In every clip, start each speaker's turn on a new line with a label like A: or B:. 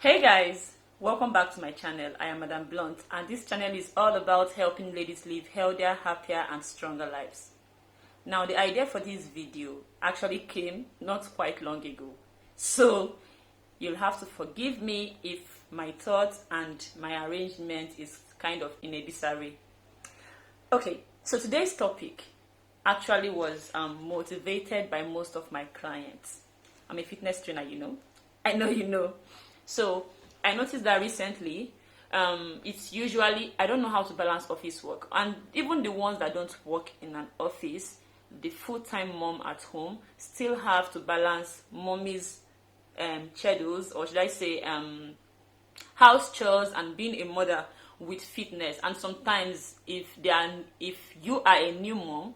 A: Hey guys, welcome back to my channel. I am Madam Blunt, and this channel is all about helping ladies live healthier, happier and stronger lives. Now the idea for this video actually came not quite long ago, so you'll have to forgive me if my thoughts and my arrangement is kind of in a disarray. Okay, so today's topic actually was motivated by most of my clients. I'm a fitness trainer, I know you know. So I noticed that recently, it's usually, I don't know how to balance office work. And even the ones that don't work in an office, the full-time mom at home, still have to balance mommy's schedules, or should I say house chores and being a mother with fitness. And sometimes if you are a new mom,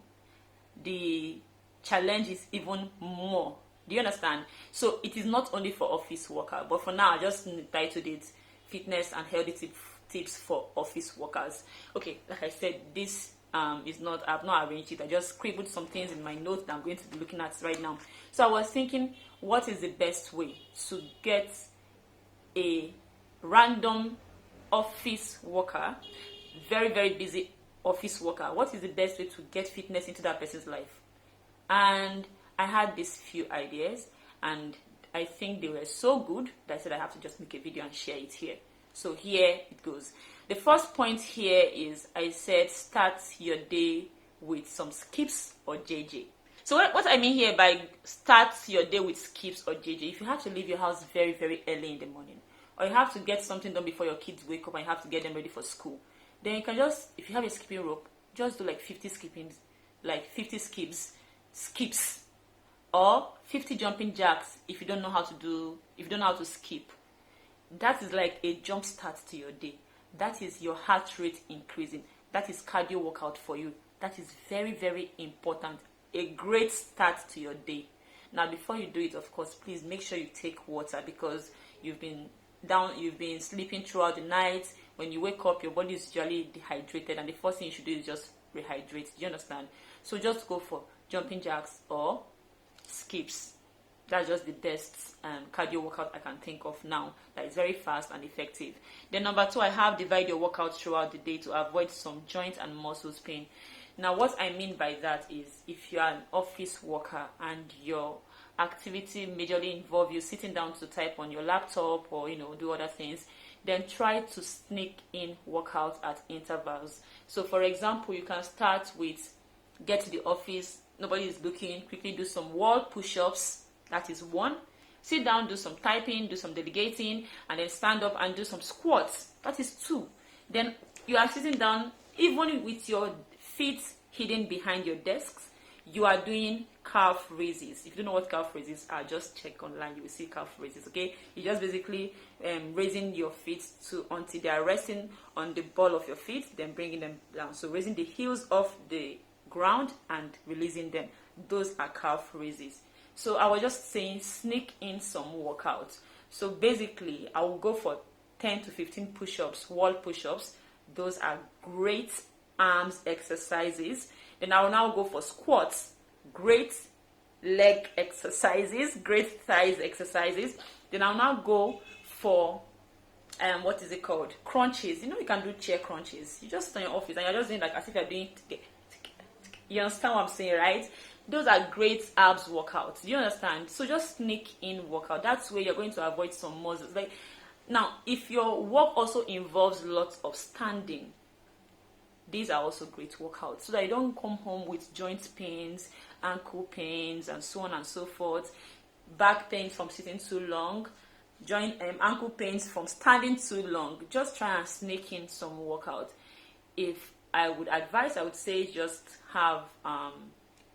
A: the challenge is even more. Do you understand? So it is not only for office worker, but for now I just titled it fitness and healthy tips for office workers. Okay, like I said, this is not, I've not arranged it. I just scribbled some things in my notes that I'm going to be looking at right now. So I was thinking, what is the best way to get a random office worker, very busy office worker, what is the best way to get fitness into that person's life? And I had these few ideas, and I think they were so good that I said I have to just make a video and share it here. So here it goes. The first point here is, I said start your day with some skips or JJ. So what I mean here by start your day with skips or JJ, if you have to leave your house very early in the morning, or you have to get something done before your kids wake up and you have to get them ready for school, then you can just, if you have a skipping rope, just do like 50 skippings, like 50 skips, or 50 jumping jacks if you don't know how to skip. That is like a jump start to your day. That is your heart rate increasing. That is cardio workout for you. That is very important. A great start to your day. Now before you do it, of course, please make sure you take water, because you've been sleeping throughout the night. When you wake up, your body is usually dehydrated, and the first thing you should do is just rehydrate. Do you understand? So just go for jumping jacks or skips. That's just the best cardio workout I can think of now that is very fast and effective. Then number 2, I have divide your workout throughout the day to avoid some joint and muscles pain. Now what I mean by that is, if you are an office worker and your activity majorly involve you sitting down to type on your laptop or do other things, then try to sneak in workouts at intervals. So for example, you can start with, get to the office, nobody is looking, quickly do some wall push-ups. That is 1. Sit down, do some typing, do some delegating, and then stand up and do some squats. That is 2. Then you are sitting down, even with your feet hidden behind your desks, you are doing calf raises. If you don't know what calf raises are, just check online, you will see calf raises. Okay, you just basically raising your feet until they are resting on the ball of your feet, then bringing them down. So raising the heels off the ground and releasing them. Those are calf raises. So I was just saying, sneak in some workouts. So basically I will go for 10 to 15 push-ups, wall push-ups. Those are great arms exercises. Then I will now go for squats, great leg exercises, great thighs exercises. Then I'll now go for what is it called, crunches. You can do chair crunches. You just stand in your office and you're just doing like as if you're doing, you understand what I'm saying, right? Those are great abs workouts. Do you understand? So just sneak in workout. That's where you're going to avoid some muscles. Like now, if your work also involves lots of standing, these are also great workouts, so that you don't come home with joint pains, ankle pains, and so on and so forth, back pains from sitting too long, ankle pains from standing too long. Just try and sneak in some workout. If I would advise, I would say just have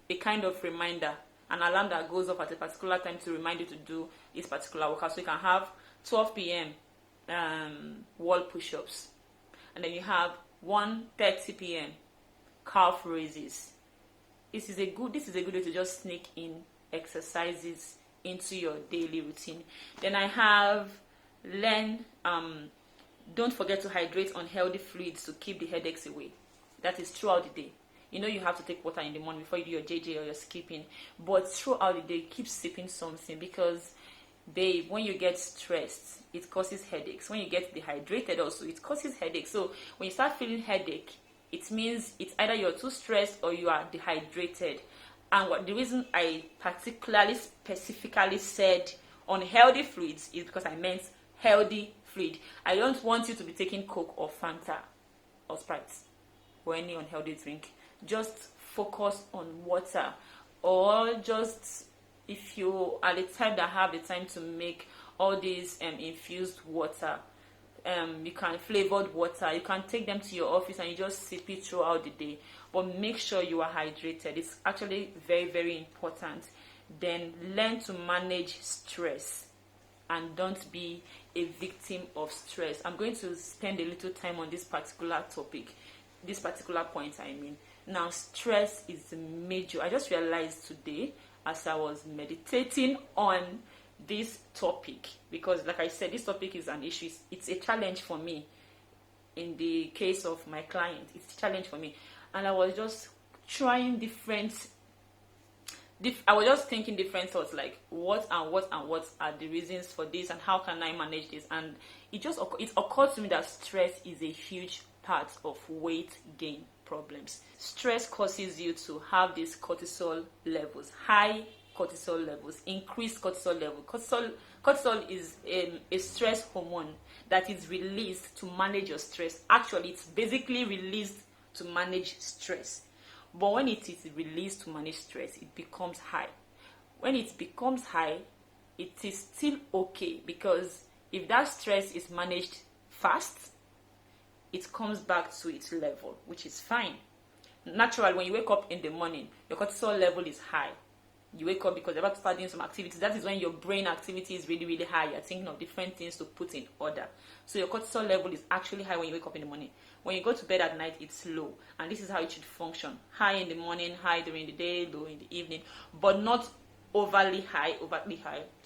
A: a kind of reminder, an alarm that goes off at a particular time to remind you to do this particular workout. So you can have 12 p.m. Wall push-ups, and then you have 1:30 p.m. calf raises. This is a good way to just sneak in exercises into your daily routine. Then I have don't forget to hydrate on healthy fluids to keep the headaches away. That is throughout the day. You have to take water in the morning before you do your JJ or your skipping, but throughout the day keep sipping something, because Babe, when you get stressed, it causes headaches. When you get dehydrated also, it causes headaches. So when you start feeling headache, it means it's either you're too stressed or you are dehydrated. And what the reason I particularly specifically said unhealthy fluids is because I meant healthy fluid. I don't want you to be taking Coke or Fanta or Sprite or any unhealthy drink. Just focus on water, or just, if you are the type that have the time to make all these infused water, you can flavored water, you can take them to your office and you just sip it throughout the day. But make sure you are hydrated. It's actually very, very important. Then learn to manage stress and don't be a victim of stress. I'm going to spend a little time on this particular topic, this particular point, I mean. Now, stress is major. I just realized today as I was meditating on this topic, because like I said, this topic is an issue. It's a challenge for me. In the case of my client, it's a challenge for me. And I was just trying I was just thinking different thoughts, like what are the reasons for this and how can I manage this. And it occurred to me that stress is a huge part of weight gain problems. Stress causes you to have these cortisol levels, high cortisol levels, increased cortisol level. Cortisol is a stress hormone that is released to manage your stress. Actually, it's basically released to manage stress. But when it is released to manage stress, it becomes high. When it becomes high, it is still okay, because if that stress is managed fast, it comes back to its level, which is fine. Naturally, when you wake up in the morning, your cortisol level is high. You wake up because you're about to start doing some activities. That is when your brain activity is really, really high. You're thinking of different things to put in order. So your cortisol level is actually high when you wake up in the morning. When you go to bed at night, it's low. And this is how it should function. High in the morning, high during the day, low in the evening. But not overly high,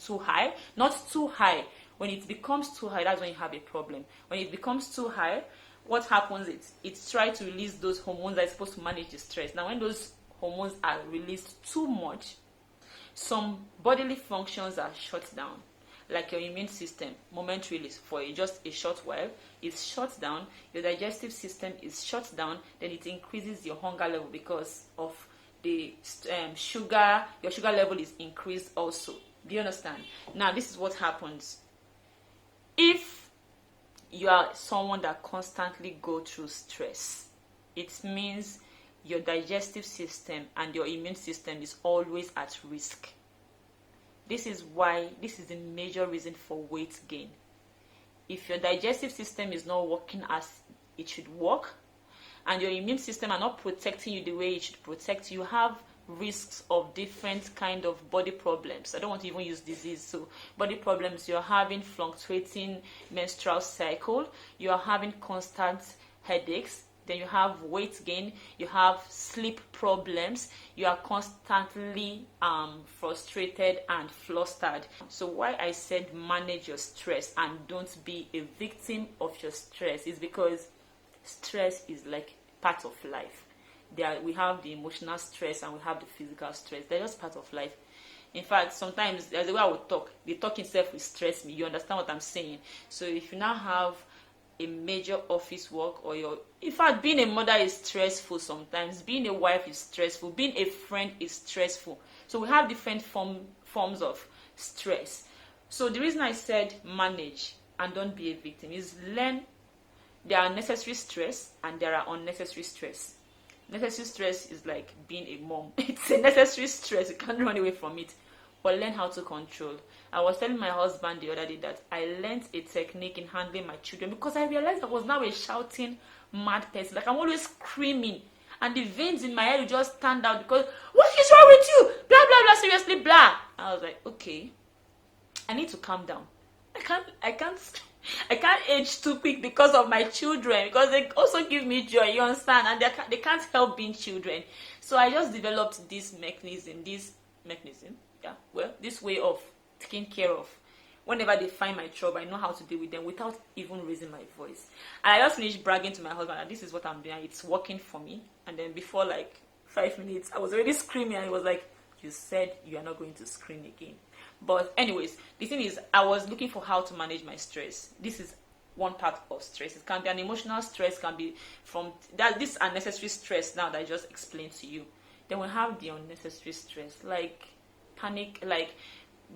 A: too high. Not too high. When it becomes too high, that's when you have a problem. When it becomes too high, what happens is it tries to release those hormones that are supposed to manage the stress. Now, when those hormones are released too much, some bodily functions are shut down, like your immune system, momentarily for just a short while, is shut down. Your digestive system is shut down. Then it increases your hunger level because of the sugar. Your sugar level is increased also. Do you understand? Now, this is what happens if you are someone that constantly go through stress. It means your digestive system and your immune system is always at risk. This is the major reason for weight gain. If your digestive system is not working as it should work, and your immune system are not protecting you the way it should protect you, have risks of different kind of body problems. I don't want to even use disease. So body problems, you're having fluctuating menstrual cycle, you're having constant headaches, then you have weight gain, you have sleep problems, you are constantly frustrated and flustered. So why I said manage your stress and don't be a victim of your stress is because stress is like part of life. We have the emotional stress and we have the physical stress. They're just part of life. In fact, sometimes there's a way I would talk. The talk itself will stress me. You understand what I'm saying? So if you now have a major office work, in fact, being a mother is stressful sometimes. Being a wife is stressful. Being a friend is stressful. So we have different forms of stress. So the reason I said manage and don't be a victim is learn there are necessary stress and there are unnecessary stress. Necessary stress is like being a mom. It's a necessary stress. You can't run away from it. But learn how to control. I was telling my husband the other day that I learned a technique in handling my children because I realized I was now a shouting mad person. Like I'm always screaming. And the veins in my head will just stand out because, what is wrong with you? Blah, blah, blah, seriously, blah. I was like, okay, I need to calm down. I can't age too quick because of my children, because they also give me joy, you understand? And they can't help being children. So I just developed this way of taking care of. Whenever they find my trouble, I know how to deal with them without even raising my voice. And I just finished bragging to my husband that this is what I'm doing. It's working for me. And then before like 5 minutes, I was already screaming, and he was like, you said you are not going to scream again. But anyways, the thing is, I was looking for how to manage my stress. This is one part of stress. It can be an emotional stress, can be from that this unnecessary stress now that I just explained to you. Then we have the unnecessary stress, like panic, like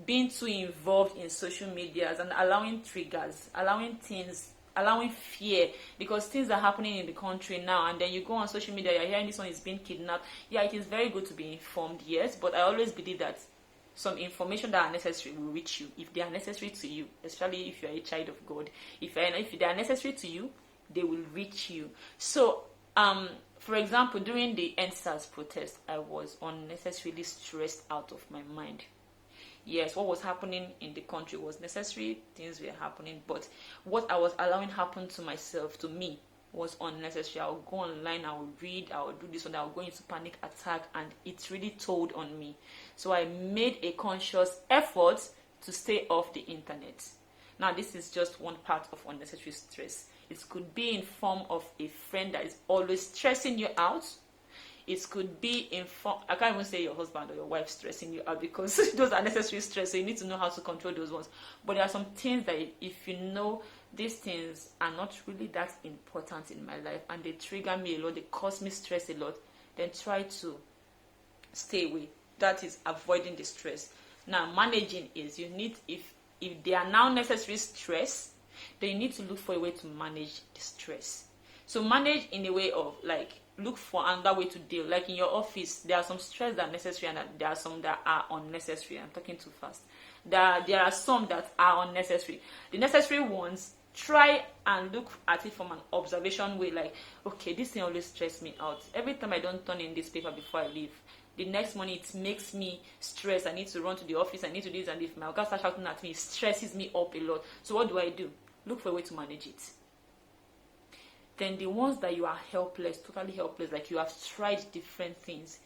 A: being too involved in social medias and allowing triggers, allowing fear, because things are happening in the country now, and then you go on social media, you're hearing this one is being kidnapped. Yeah, it is very good to be informed, yes, but I always believe that some information that are necessary will reach you if they are necessary to you, especially if you're a child of God. If they are necessary to you, they will reach you. So for example, during the NSAS protest, I was unnecessarily stressed out of my mind. Yes, what was happening in the country was necessary, things were happening, but what I was allowing happen to myself, to me, was unnecessary. I would go online, I would read, I would do this and I would go into panic attack, and it really told on me. So I made a conscious effort to stay off the internet. Now, this is just one part of unnecessary stress. It could be in form of a friend that is always stressing you out. It could be in form, I can't even say your husband or your wife stressing you out, because those are necessary stress, so you need to know how to control those ones. But there are some things that if you know these things are not really that important in my life and they trigger me a lot, they cause me stress a lot, then try to stay away. That is avoiding the stress. Now, managing is, you need, if they are now necessary stress, then you need to look for a way to manage the stress. So manage in a way of, like, look for another way to deal. Like in your office, there are some stress that are necessary and there are some that are unnecessary. I'm talking too fast. There are some that are unnecessary. The necessary ones, try and look at it from an observation way, like, okay, this thing always stresses me out. Every time I don't turn in this paper before I leave, the next morning it makes me stressed. I need to run to the office, I need to do this, and if my guy starts shouting at me, it stresses me up a lot. So what do? Look for a way to manage it. Then the ones that you are helpless, totally helpless, like you have tried different things,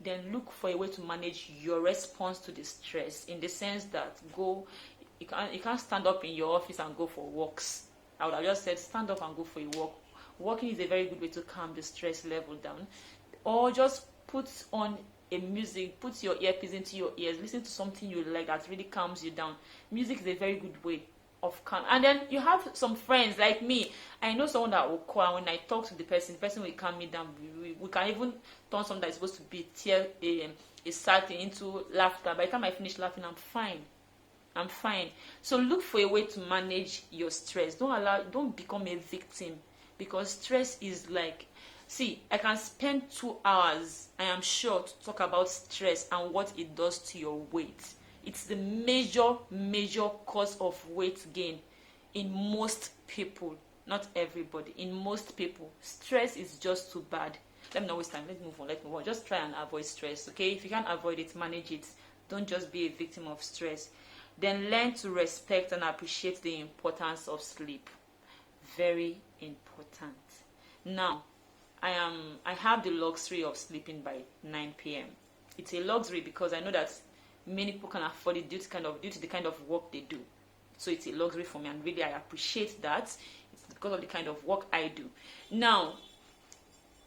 A: then look for a way to manage your response to the stress, in the sense that you can't stand up in your office and go for walks. I would have just said stand up and go for a walk. Walking is a very good way to calm the stress level down. Or just put on a music, put your earpiece into your ears, listen to something you like that really calms you down. Music is a very good way of calm. And then you have some friends like me. I know someone that will call, and when I talk to the person will calm me down. We can even turn something that is supposed to be a sad thing into laughter. By the time I finish laughing, I'm fine. So look for a way to manage your stress. Don't become a victim, because stress is like, see, I can spend 2 hours, I am sure, to talk about stress and what it does to your weight. It's the major cause of weight gain in most people, not everybody. In most people, stress is just too bad. Let me not waste time. Let's move on. Just try and avoid stress, okay? If you can't avoid it, manage it. Don't just be a victim of stress. Then learn to respect and appreciate the importance of sleep. Very important. Now, I have the luxury of sleeping by 9 p.m. It's a luxury because I know that many people can afford it due to the kind of work they do. So it's a luxury for me, and really I appreciate that. It's because of the kind of work I do. Now,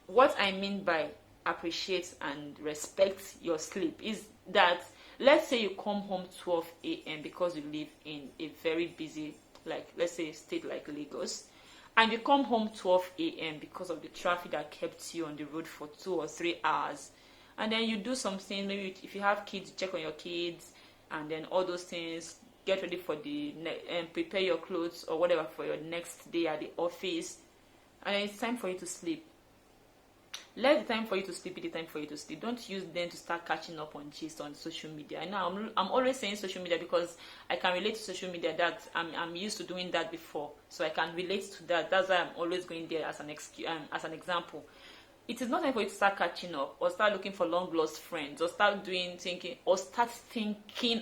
A: what I mean by appreciate and respect your sleep is that, let's say you come home 12 a.m. because you live in a very busy, like, let's say, state like Lagos, and you come home 12 a.m. because of the traffic that kept you on the road for 2 or 3 hours. And then you do something, maybe if you have kids, check on your kids, and then all those things, get ready for and prepare your clothes or whatever for your next day at the office, and then it's time for you to sleep. Let the time for you to sleep be the time for you to sleep. Don't use them to start catching up on gist on social media. I know I'm always saying social media because I can relate to social media. That I'm used to doing that before, so I can relate to that. That's why I'm always going there as an example. It is not time for you to start catching up or start looking for long lost friends or start thinking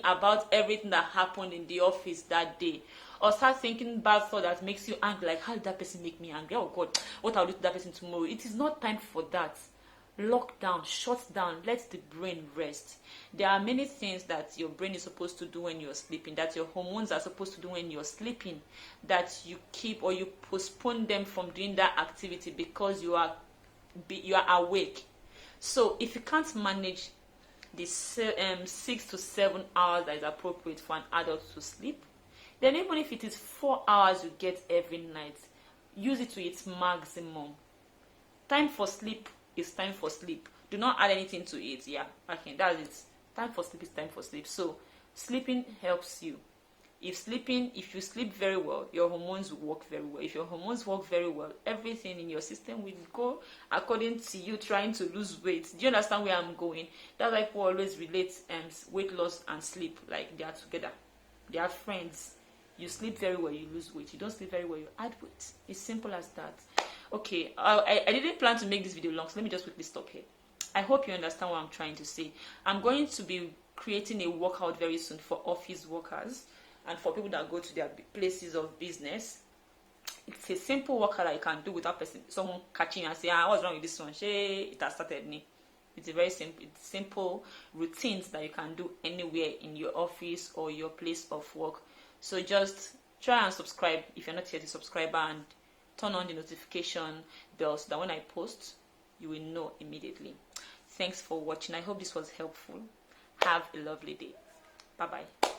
A: about everything that happened in the office that day, or start thinking bad thought that makes you angry, like, how did that person make me angry? Oh God, what I'll do to that person tomorrow. It is not time for that. Lock down, shut down, let the brain rest. There are many things that your brain is supposed to do when you're sleeping, that your hormones are supposed to do when you're sleeping, that you keep or you postpone them from doing that activity because you are awake. So if you can't manage the 6 to 7 hours that is appropriate for an adult to sleep. Then even if it is 4 hours you get every night, use it to its maximum. Time for sleep is time for sleep. Do not add anything to it. Yeah, okay, that's it. Time for sleep is time for sleep. So sleeping helps you. If you sleep very well, your hormones will work very well. If your hormones work very well, everything in your system will go according to you trying to lose weight. Do you understand where I'm going? That's why people always relate weight loss and sleep like they are together. They are friends. You sleep very well, you lose weight. You don't sleep very well, you add weight. It's simple as that. Okay, I didn't plan to make this video long, so let me just quickly stop here. I hope you understand what I'm trying to say. I'm going to be creating a workout very soon for office workers and for people that go to their places of business. It's a simple workout that you can do without someone catching you and saying, what's wrong with this one? It has started me. It's a very simple routines that you can do anywhere in your office or your place of work. So just try and subscribe if you're not yet a subscriber, and turn on the notification bell so that when I post, you will know immediately. Thanks for watching. I hope this was helpful. Have a lovely day. Bye-bye.